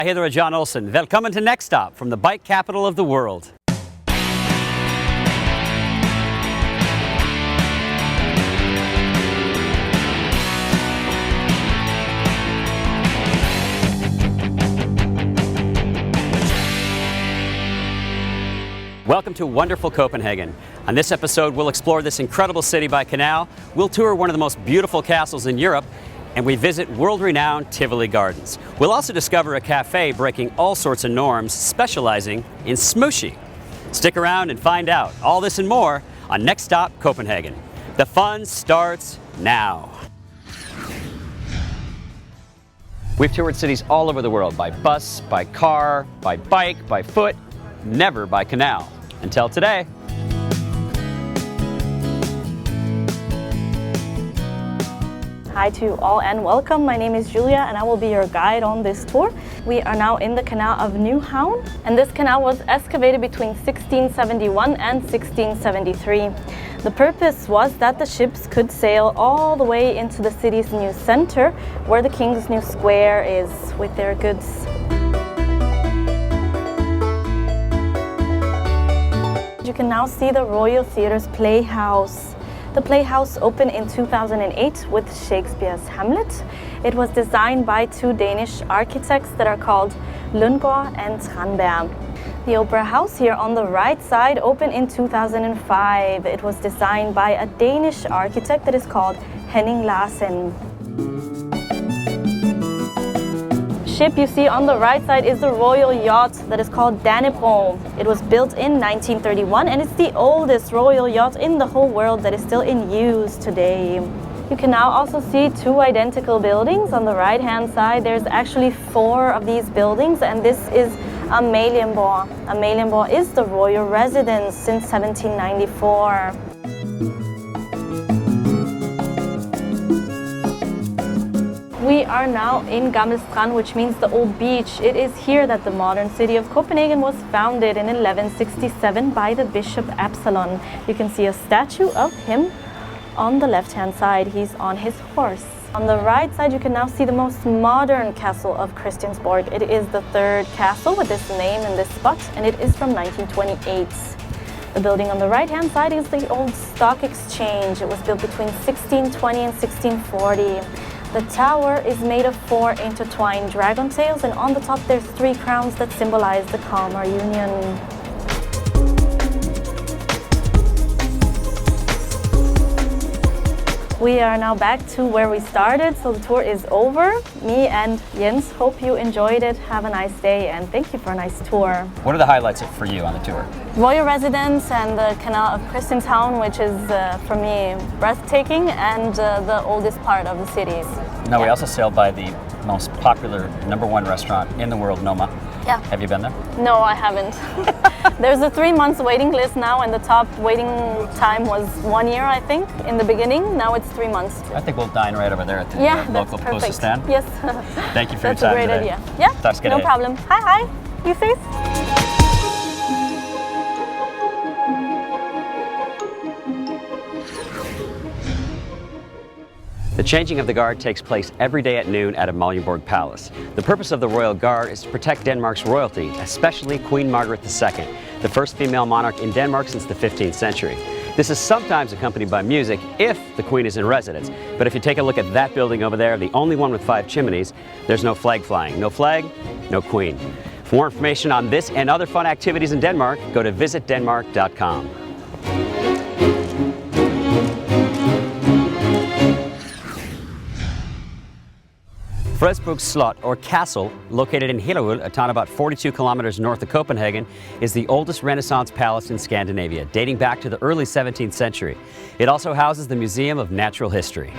Jag heter John Olsen. Välkommen till Next Stop from the bike capital of the world. Welcome to wonderful Copenhagen. On this episode, we'll explore this incredible city by canal, we'll tour one of the most beautiful castles in Europe, and we visit world-renowned Tivoli Gardens. We'll also discover a cafe breaking all sorts of norms, specializing in smooshie. Stick around and find out all this and more on Next Stop Copenhagen. The fun starts now. We've toured cities all over the world by bus, by car, by bike, by foot, never by canal. Until today. Hi to you all and welcome. My name is Julia and I will be your guide on this tour. We are now in the canal of Nyhavn, and this canal was excavated between 1671 and 1673. The purpose was that the ships could sail all the way into the city's new center, where the King's New Square is, with their goods. You can now see the Royal Theatre's Playhouse. The Playhouse opened in 2008 with Shakespeare's Hamlet. It was designed by two Danish architects that are called Lundgaard and Tranberg. The Opera House here on the right side opened in 2005. It was designed by a Danish architect that is called Henning Larsen. The ship you see on the right side is the royal yacht that is called Dannebroge. It was built in 1931 and it's the oldest royal yacht in the whole world that is still in use today. You can now also see two identical buildings. On the right hand side there's actually 4 of these buildings, and this is Amalienborg. Amalienborg is the royal residence since 1794. We are now in Gammel Strand, which means the old beach. It is here that the modern city of Copenhagen was founded in 1167 by the Bishop Absalon. You can see a statue of him on the left-hand side. He's on his horse. On the right side, you can now see the most modern castle of Christiansborg. It is the 3rd castle with this name in this spot, and it is from 1928. The building on the right-hand side is the old stock exchange. It was built between 1620 and 1640. The tower is made of 4 intertwined dragon tails, and on the top there's 3 crowns that symbolize the Kalmar Union. We are now back to where we started, so the tour is over. Me and Jens hope you enjoyed it. Have a nice day and thank you for a nice tour. What are the highlights for you on the tour? Royal Residence and the Canal of Christianshavn, which is for me breathtaking, and the oldest part of the cities. Now we also sailed by the most popular #1 restaurant in the world, Noma. Yeah. Have you been there? No, I haven't. There's a 3 months waiting list now, and the top waiting time was 1 year, I think, in the beginning. Now it's 3 months. I think we'll dine right over there at the local post stand. Yes. Thank you for your time That's a great today. idea. Yeah, no problem. Hi. You see? The changing of the guard takes place every day at noon at Amalienborg Palace. The purpose of the Royal Guard is to protect Denmark's royalty, especially Queen Margaret II, the first female monarch in Denmark since the 15th century. This is sometimes accompanied by music if the Queen is in residence. But if you take a look at that building over there, the only one with 5 chimneys, there's no flag flying. No flag, no Queen. For more information on this and other fun activities in Denmark, go to visitdenmark.com. Frederiksborg Slot, or Castle, located in Hillerød, a town about 42 kilometers north of Copenhagen, is the oldest Renaissance palace in Scandinavia, dating back to the early 17th century. It also houses the Museum of Natural History.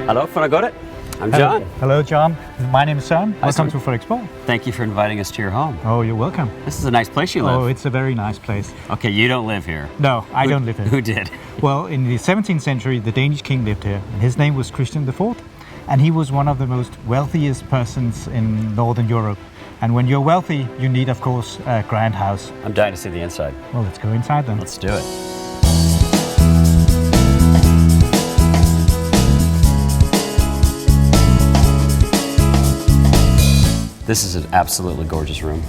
Hello, hvordan går det? I'm John. Hello, John. My name is Søren. Welcome to Frederiksborg. Thank you for inviting us to your home. Oh, you're welcome. This is a nice place you live. Oh, it's a very nice place. Okay, you don't live here. No, I don't live here. Who did? Well, in the 17th century, the Danish king lived here. And his name was Christian IV, and he was one of the most wealthiest persons in Northern Europe. And when you're wealthy, you need, of course, a grand house. I'm dying to see the inside. Well, let's go inside then. Let's do it. This is an absolutely gorgeous room.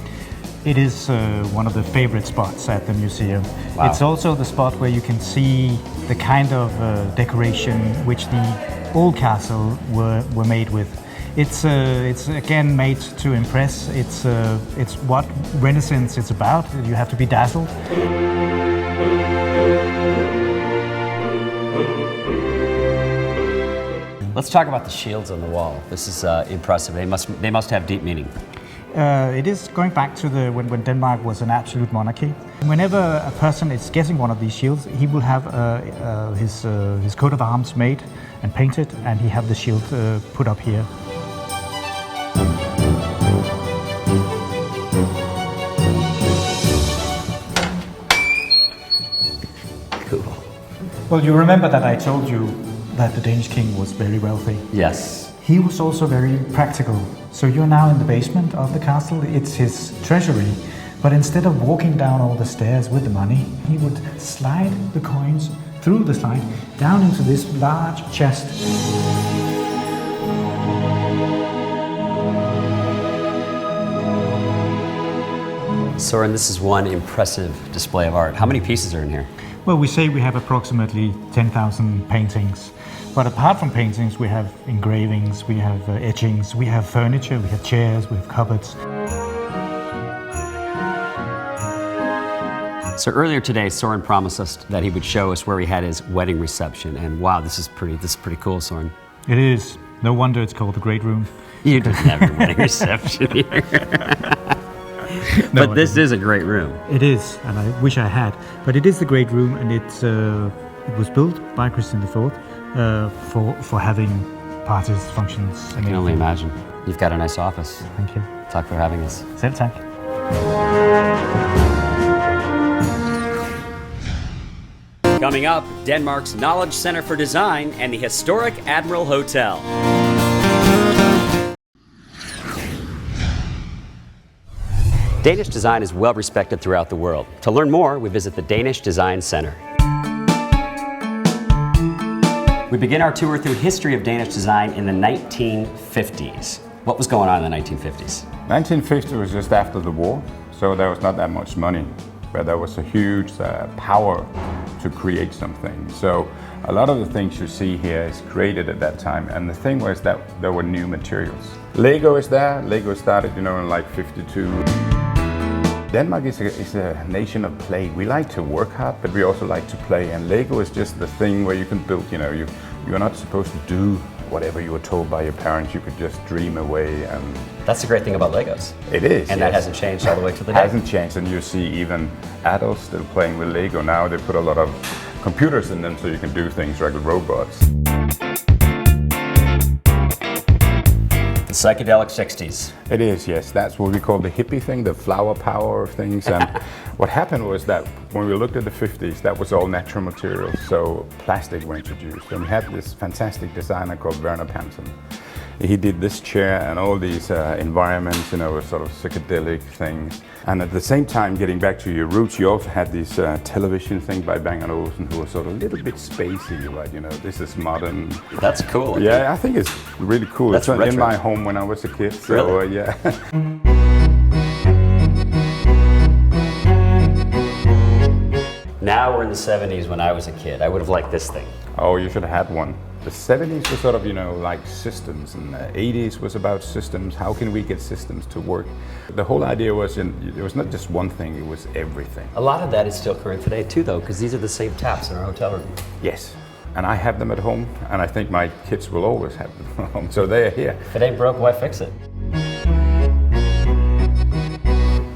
It is one of the favorite spots at the museum. Wow. It's also the spot where you can see the kind of decoration which the old castle were made with. It's again made to impress. It's what Renaissance is about. You have to be dazzled. Let's talk about the shields on the wall. This is impressive. They must have deep meaning. It is going back to when Denmark was an absolute monarchy. Whenever a person is getting one of these shields, he will have his coat of arms made and painted, and he have the shield put up here. Cool. Well, you remember that I told you that the Danish king was very wealthy. Yes. He was also very practical. So you're now in the basement of the castle. It's his treasury. But instead of walking down all the stairs with the money, he would slide the coins through the slide down into this large chest. Søren, this is one impressive display of art. How many pieces are in here? Well, we say we have approximately 10,000 paintings. But apart from paintings, we have engravings, we have etchings, we have furniture, we have chairs, we have cupboards. So earlier today, Søren promised us that he would show us where he had his wedding reception, and wow, this is pretty cool, Søren. It is. No wonder it's called the Great Room. You didn't have your wedding reception here. No, but this is a great room. It is, and I wish I had. But it is the Great Room, and it was built by Christian IV for having parties, functions, and I can only imagine. You've got a nice office. Thank you. Talk for having us. Selv tak. Coming up, Denmark's Knowledge Center for Design and the historic Admiral Hotel. Danish design is well respected throughout the world. To learn more, we visit the Danish Design Center. We begin our tour through history of Danish design in the 1950s. What was going on in the 1950s? 1950 was just after the war, so there was not that much money, but there was a huge power to create something. So a lot of the things you see here is created at that time, and the thing was that there were new materials. Lego is there. Lego started, in like 52. Denmark is a nation of play. We like to work hard, but we also like to play, and Lego is just the thing where you can build, you're not supposed to do whatever you were told by your parents. You could just dream away. And that's the great thing about Legos. It is. And yes. That hasn't changed all the way to the day. Hasn't changed, and you see even adults still playing with Lego now. They put a lot of computers in them so you can do things like robots. The psychedelic 60s. It is, yes. That's what we call the hippie thing, the flower power of things. And what happened was that when we looked at the 50s, that was all natural materials. So plastic were introduced. And we had this fantastic designer called Werner Panton. He did this chair and all these environments, sort of psychedelic things. And at the same time, getting back to your roots, you also had this television thing by Bang & Olufsen, who was sort of a little bit spacey, right? This is modern. That's cool. Yeah, I think it's really cool. That's it's retro. in my home when I was a kid. So, really? Yeah. Now we're in the 70s. When I was a kid, I would have liked this thing. Oh, you should have had one. The 70s was sort of, like systems, and the 80s was about systems. How can we get systems to work? The whole idea was, it was not just one thing, it was everything. A lot of that is still current today too, though, because these are the same taps in our hotel room. Yes, and I have them at home, and I think my kids will always have them at home, so they're here. If it ain't broke, why fix it?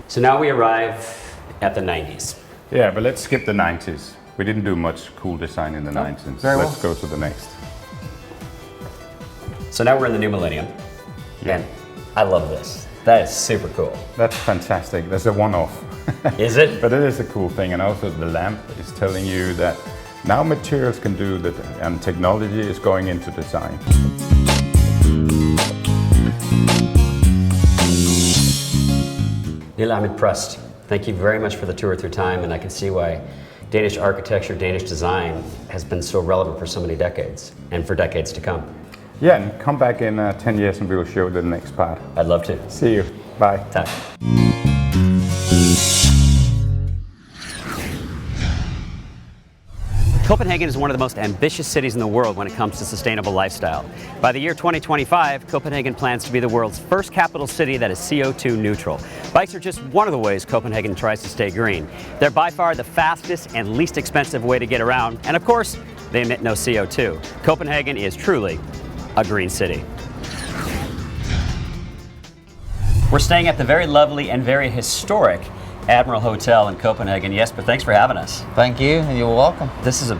So now we arrive at the 90s. Yeah, but let's skip the 90s. We didn't do much cool design in the 90s. very well. Let's go to the next. So now we're in the new millennium. Yeah. And I love this. That is super cool. That's fantastic. That's a one-off. Is it? But it is a cool thing, and also the lamp is telling you that now materials can do that, and technology is going into design. Neil, I'm impressed. Thank you very much for the tour through time, and I can see why Danish architecture, Danish design has been so relevant for so many decades, and for decades to come. Yeah, and come back in 10 years and we will show the next part. I'd love to. See you. Bye. Tak. Copenhagen is one of the most ambitious cities in the world when it comes to sustainable lifestyle. By the year 2025, Copenhagen plans to be the world's first capital city that is CO2 neutral. Bikes are just one of the ways Copenhagen tries to stay green. They're by far the fastest and least expensive way to get around, and of course, they emit no CO2. Copenhagen is truly a green city. We're staying at the very lovely and very historic Admiral Hotel in Copenhagen. Jesper, thanks for having us. Thank you, and you're welcome. This is a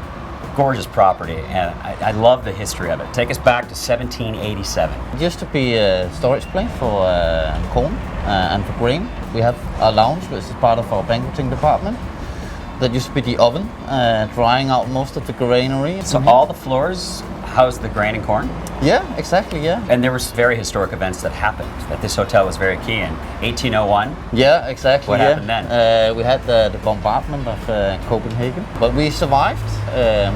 gorgeous property, and I love the history of it. Take us back to 1787. It used to be a storage place for corn and for grain. We have a lounge, which is part of our banqueting department. That used to be the oven, drying out most of the granary. So all the floors house the grain and corn? Yeah, exactly, yeah. And there was very historic events that happened, that this hotel was very key in. 1801? Yeah, exactly. What happened then? We had the bombardment of Copenhagen, but we survived.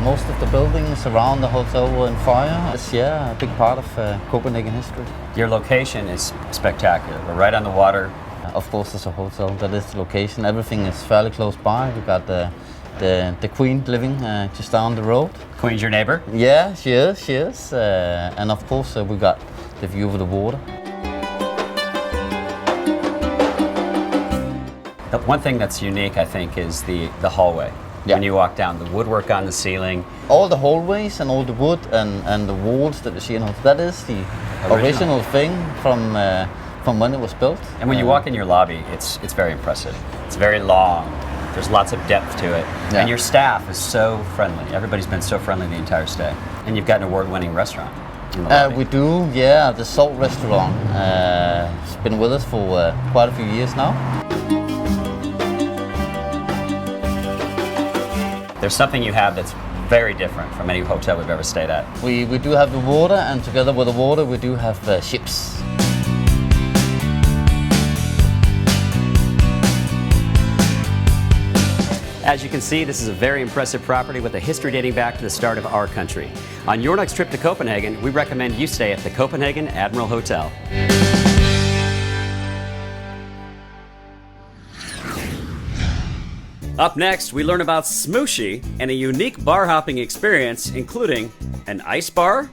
Most of the buildings around the hotel were in fire. It's, yeah, a big part of Copenhagen history. Your location is spectacular. We're right on the water. Of course, it's a hotel. That is the location. Everything is fairly close by. We got the Queen living just down the road. Queen's your neighbor? Yeah, she is. And of course, we got the view of the water. The one thing that's unique, I think, is the hallway. Yeah. When you walk down, the woodwork on the ceiling. All the hallways and all the wood and the walls that you see in the hotel, that is the original thing from when it was built. And when you walk in your lobby, it's very impressive. It's very long. There's lots of depth to it. Yeah. And your staff is so friendly. Everybody's been so friendly the entire stay. And you've got an award-winning restaurant in the lobby. We do, yeah, the Salt restaurant. It's been with us for quite a few years now. There's something you have that's very different from any hotel we've ever stayed at. We do have the water, and together with the water we do have ships. As you can see, this is a very impressive property with a history dating back to the start of our country. On your next trip to Copenhagen, we recommend you stay at the Copenhagen Admiral Hotel. Up next, we learn about smooshie and a unique bar hopping experience, including an ice bar,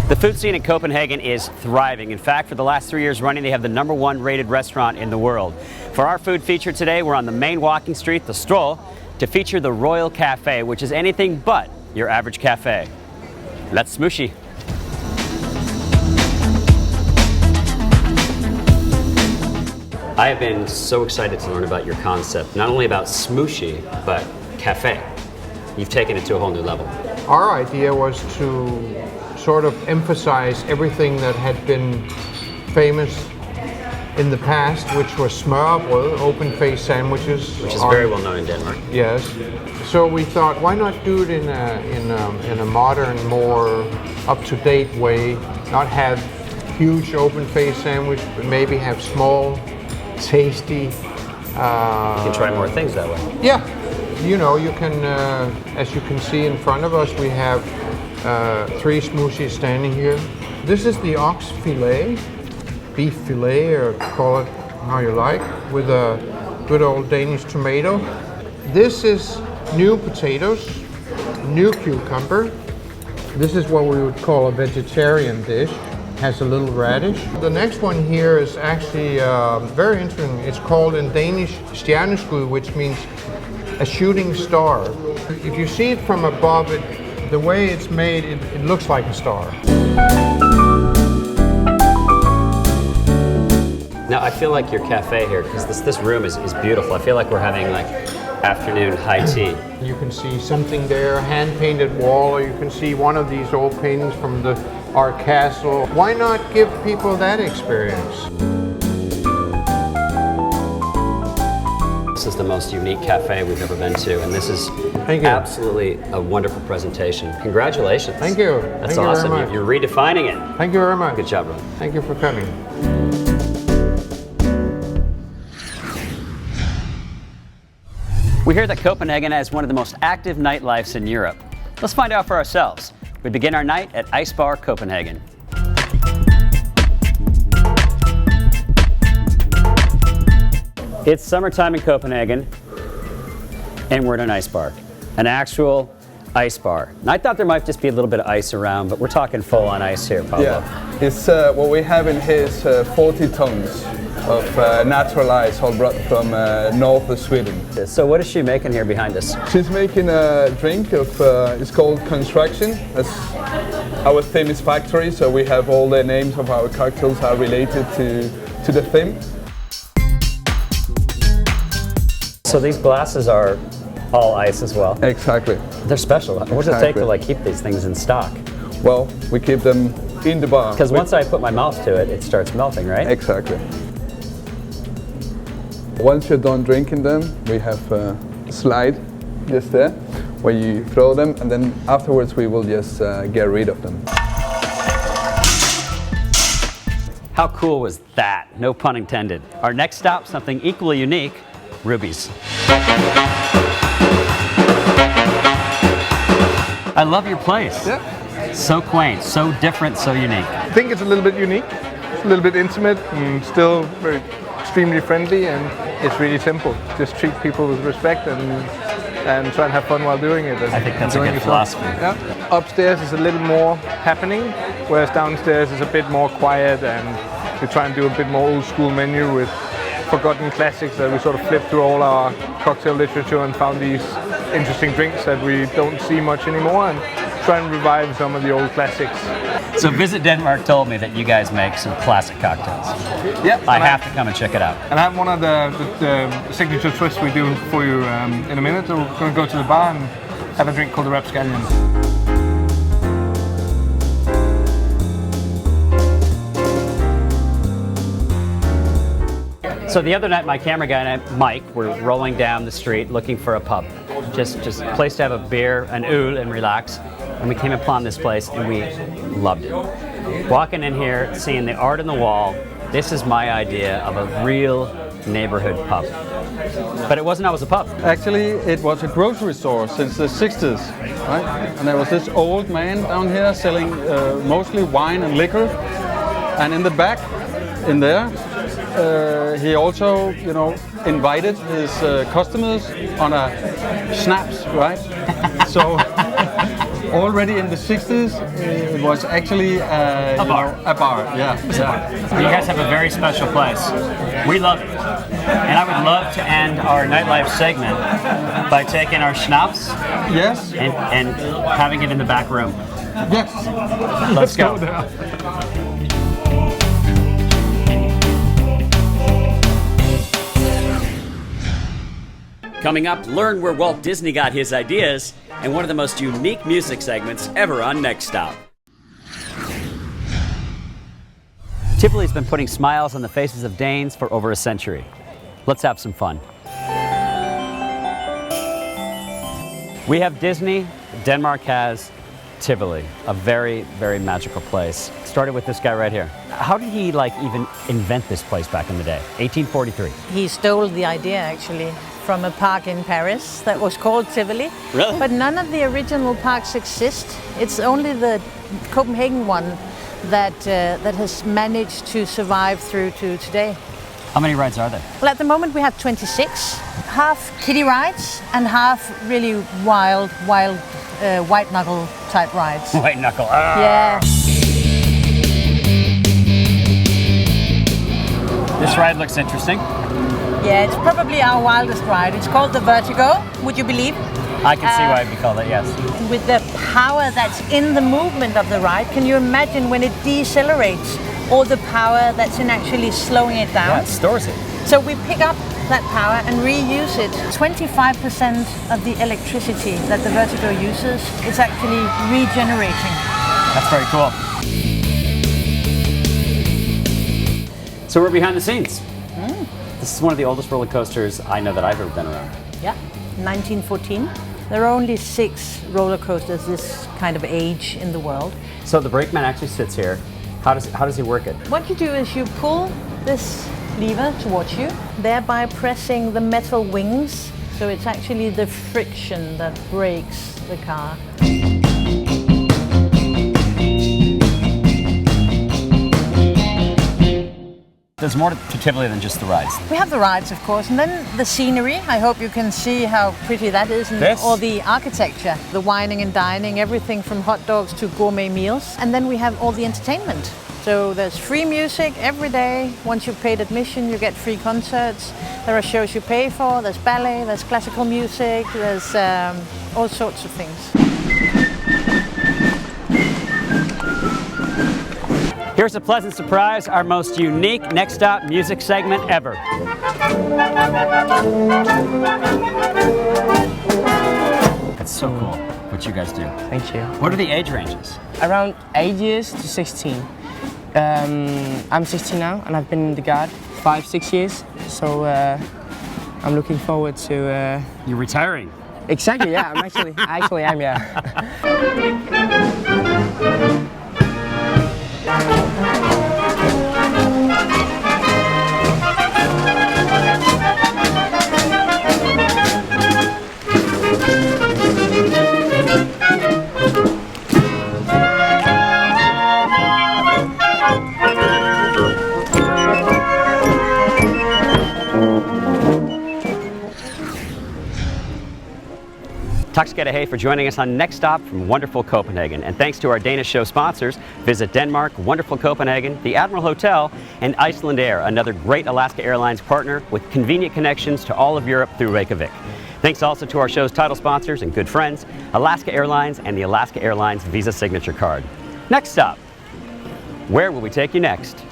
the food scene in Copenhagen is thriving. In fact, for the last 3 years running, they have the #1 rated restaurant in the world. For our food feature today, we're on the main walking street, the Stroll, to feature the Royal Cafe, which is anything but your average cafe. Let's smooshie. I have been so excited to learn about your concept, not only about smooshie, but cafe. You've taken it to a whole new level. Our idea was to sort of emphasize everything that had been famous in the past, which was smørrebrød, open-faced sandwiches. Which is very well known in Denmark. Yes. So we thought, why not do it in a modern, more up-to-date way? Not have huge open-faced sandwich, but maybe have small, tasty. You can try more things that way. Yeah. You know, you can, as you can see in front of us, we have 3 smoothies standing here. This is the ox fillet, beef fillet, or call it how you like, with a good old Danish tomato. This is new potatoes, new cucumber. This is what we would call a vegetarian dish. Has a little radish. The next one here is actually very interesting. It's called in Danish stjerneskud, which means a shooting star. If you see it from above, the way it's made, it looks like a star. Now I feel like your cafe here, because this room is beautiful. I feel like we're having like afternoon high tea. You can see something there, hand-painted wall, or you can see one of these old paintings from our castle. Why not give people that experience? This is the most unique cafe we've ever been to, and this is absolutely a wonderful presentation. Congratulations. Thank you. That's Thank you awesome. very much. You're redefining it. Thank you very much. Good job, bro. Thank you for coming. We hear that Copenhagen has one of the most active nightlifes in Europe. Let's find out for ourselves. We begin our night at Ice Bar Copenhagen. It's summertime in Copenhagen, and we're at an ice bar. An actual ice bar. And I thought there might just be a little bit of ice around, but we're talking full on ice here, Pablo. Yeah, it's what we have in here is 40 tons of natural ice, all brought from north of Sweden. So what is she making here behind us? She's making a drink of, it's called Construction. That's our theme is factory, so we have all the names of our cocktails are related to the theme. So these glasses are all ice as well? Exactly. They're special. What does it take to like keep these things in stock? Well, we keep them in the bar. Because once I put my mouth to it, it starts melting, right? Exactly. Once you're done drinking them, we have a slide just there where you throw them, and then afterwards we will just get rid of them. How cool was that? No pun intended. Our next stop, something equally unique, Ruby's. I love your place. Yeah. So quaint, so different, so unique. I think it's a little bit unique, it's a little bit intimate, and still very extremely friendly, and it's really simple. Just treat people with respect and try and have fun while doing it. I think that's a good philosophy. Yeah. Upstairs is a little more happening, whereas downstairs is a bit more quiet, and we try and do a bit more old school menu with forgotten classics that we sort of flipped through all our cocktail literature and found these interesting drinks that we don't see much anymore, and try and revive some of the old classics. So Visit Denmark told me that you guys make some classic cocktails. Yep. I have to come and check it out. And I have one of the signature twists we do for you in a minute. So we're going to go to the bar and have a drink called the Rapscallion. So the other night, my camera guy and Mike were rolling down the street looking for a pub. Just a place to have a beer, an öl, and relax. And we came upon this place and we loved it. Walking in here, seeing the art on the wall, this is my idea of a real neighborhood pub. But it wasn't always a pub. Actually, it was a grocery store since the 60s, right? And there was this old man down here selling mostly wine and liquor. And in the back, in there, he also, invited his customers on a schnapps, right? So already in the 60s, it was actually a bar. Yeah. You guys have a very special place. We love it. And I would love to end our nightlife segment by taking our schnapps Yes. and having it in the back room. Yes. Let's go. Coming up, learn where Walt Disney got his ideas and one of the most unique music segments ever on Next Stop. Tivoli's been putting smiles on the faces of Danes for over a century. Let's have some fun. We have Disney, Denmark has Tivoli, a very, very magical place. Started with this guy right here. How did he even invent this place back in the day? 1843. He stole the idea actually from a park in Paris that was called Tivoli. Really? But none of the original parks exist. It's only the Copenhagen one that has managed to survive through to today. How many rides are there? Well, at the moment we have 26, half kiddie rides and half really wild white knuckle type rides. White knuckle. Ah. Yeah. This ride looks interesting. Yeah, it's probably our wildest ride. It's called the Vertigo, would you believe? I can see why it'd be called that, yes. With the power that's in the movement of the ride, can you imagine when it decelerates, all the power that's in actually slowing it down? Yeah, it stores it. So we pick up that power and reuse it. 25% of the electricity that the Vertigo uses is actually regenerating. That's very cool. So we're behind the scenes. This is one of the oldest roller coasters I know that I've ever been around. Yeah, 1914. There are only 6 roller coasters this kind of age in the world. So the brakeman actually sits here. How does he work it? What you do is you pull this lever towards you, thereby pressing the metal wings So it's actually the friction that breaks the car. There's more to Tivoli than just the rides. We have the rides, of course, and then the scenery. I hope you can see how pretty that is, and all the architecture, the wining and dining, everything from hot dogs to gourmet meals. And then we have all the entertainment. So there's free music every day. Once you've paid admission, you get free concerts. There are shows you pay for. There's ballet, there's classical music, there's all sorts of things. Here's a pleasant surprise, our most unique Next Stop music segment ever. That's so cool what you guys do. Thank you. What are the age ranges? Around 8 years to 16. I'm 16 now and I've been in the Guard 5-6 years. So I'm looking forward to... You're retiring? Exactly, yeah. I actually am, yeah. Tak skal du have for joining us on Next Stop from wonderful Copenhagen. And thanks to our Danish show sponsors, Visit Denmark, Wonderful Copenhagen, the Admiral Hotel, and Iceland Air, another great Alaska Airlines partner with convenient connections to all of Europe through Reykjavik. Thanks also to our show's title sponsors and good friends, Alaska Airlines and the Alaska Airlines Visa Signature Card. Next stop. Where will we take you next?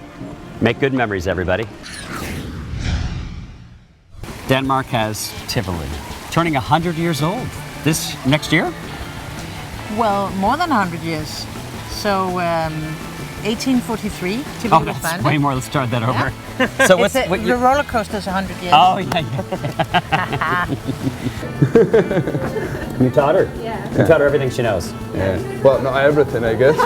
Make good memories, everybody. Denmark has Tivoli, turning 100 years old. This next year? Well, more than 100 years. So 1843, Tivoli was that's founded. way more. Let's start that over. Yeah. So the roller coaster's 100 years. Oh, yeah. You taught her? Yeah. You taught her everything she knows. Yeah. Well, not everything, I guess.